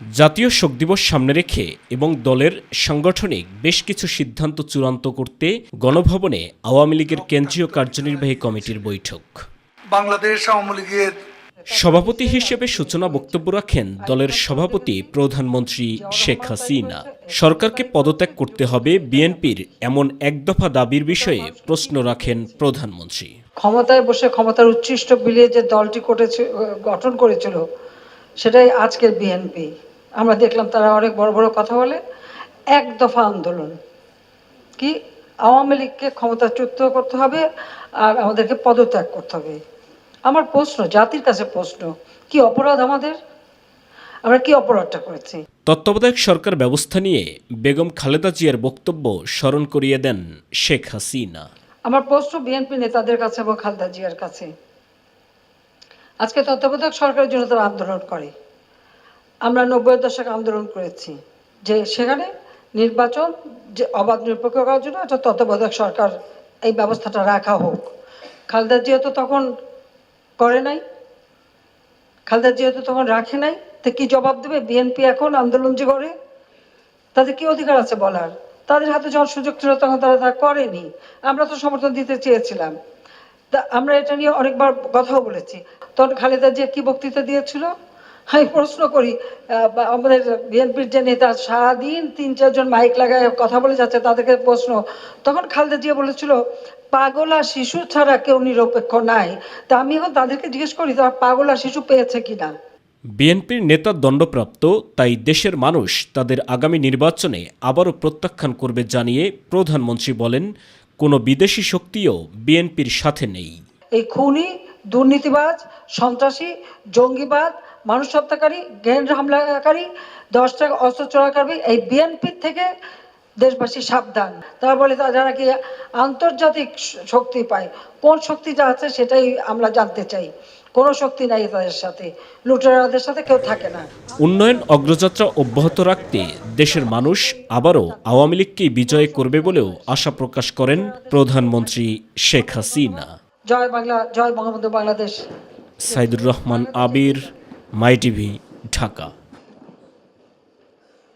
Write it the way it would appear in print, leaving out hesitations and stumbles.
জাতীয় শোক দিবস সামনে রেখে এবং দলের সাংগঠনিক বেশ কিছু সিদ্ধান্ত চূড়ান্ত করতে গণভবনে আওয়ামী লীগের কেন্দ্রীয় কার্যনির্বাহী কমিটির বৈঠক। বাংলাদেশ আওয়ামী লীগের সভাপতি হিসেবে সূচনা বক্তব্য রাখেন দলের সভাপতি প্রধানমন্ত্রী শেখ হাসিনা। সরকারকে পদত্যাগ করতে হবে বিএনপির এমন এক দফা দাবির বিষয়ে প্রশ্ন রাখেন প্রধানমন্ত্রী। ক্ষমতায় বসে ক্ষমতার উচ্ছিষ্ট বিলিয়ে যে দলটি গঠন করেছিল সেটাই আজকের বিএনপি। আমরা দেখলাম তারা অনেক বড় বড় কথা বলে। এক দফা আন্দোলন কি, আওয়ামী লীগকে ক্ষমতাচ্যুত করতে হবে আর আমাদেরকে পদত্যাগ করতে হবে। আমার প্রশ্ন, জাতির কাছে প্রশ্ন, কি অপরাধ আমাদের? আমরা কি অপরাধটা করেছি? তত্ত্বাবধায়ক সরকার ব্যবস্থা নিয়ে বেগম খালেদা জিয়ার বক্তব্য স্মরণ করিয়ে দেন শেখ হাসিনা। আমার প্রশ্ন বিএনপি নেতাদের কাছে এবং খালেদা জিয়ার কাছে, আজকে তত্ত্বাবধায়ক সরকারের জন্য তারা আন্দোলন করে। আমরা 90-এর দশকে আন্দোলন করেছি যে সেখানে নির্বাচন যে অবাধ নিরপেক্ষ করার জন্য একটা তত্ত্বাবধায়ক সরকার এই ব্যবস্থাটা রাখা হোক। খালেদা জিয়া তো তখন করে নাই, খালেদা জিয়া তো তখন রাখে নাই, তো কি জবাব দেবে বিএনপি এখন আন্দোলন যে করে? তাদের কি অধিকার আছে বলার? তাদের হাতে যখন সুযোগ ছিল তখন তারা তা করেনি। আমরা তো সমর্থন দিতে চেয়েছিলাম, আমরা এটা নিয়ে অনেকবার কথাও বলেছি। তখন খালেদা জিয়া কি বক্তৃতা দিয়েছিল? আমি প্রশ্ন করি, আমাদের বিএনপির যে নেতা সারাদিন 3-4 জন মাইক লাগায় কথা বলে যাচ্ছে, তাদেরকে প্রশ্ন, তখন খালেদা জিয়া বলেছিল পাগলা শিশু ছাড়া কেউ নিরপেক্ষ নাই। তা আমি এখন তাদেরকে জিজ্ঞেস করি তারা পাগলা শিশু পেয়েছে কিনা। বিএনপির নেতা দণ্ডপ্রাপ্ত, তাই দেশের মানুষ তাদের আগামী নির্বাচনে আবারও প্রত্যাখ্যান করবে জানিয়ে প্রধানমন্ত্রী বলেন, কোনো বিদেশি শক্তিও বিএনপির সাথে নেই। এই খুনি, দুর্নীতিবাজ, সন্ত্রাসী, জঙ্গিবাদ, মানুষ হত্যাকারী, গ্রেনেড হামলাকারী, 10 টাকা অস্ত্র চোরাকারী, এই বিএনপির থেকে দেশবাসী সাবধান। তারা বলে যারা কি আন্তর্জাতিক শক্তি পায়, কোন শক্তিটা আছে সেটাই আমরা জানতে চাই। কোনো শক্তি নাই তাদের সাথে, লুটেরাদের সাথে কেউ থাকে না। উন্নয়ন অগ্রযাত্রা অব্যাহত রাখতে দেশের মানুষ আবারও আওয়ামী লীগকেই বিজয় করবে বলেও আশা প্রকাশ করেন প্রধানমন্ত্রী শেখ হাসিনা। জয় বাংলা, জয় বঙ্গবন্ধু বাংলাদেশ। সাইদুর রহমান আবির, মাই টিভি, ঢাকা।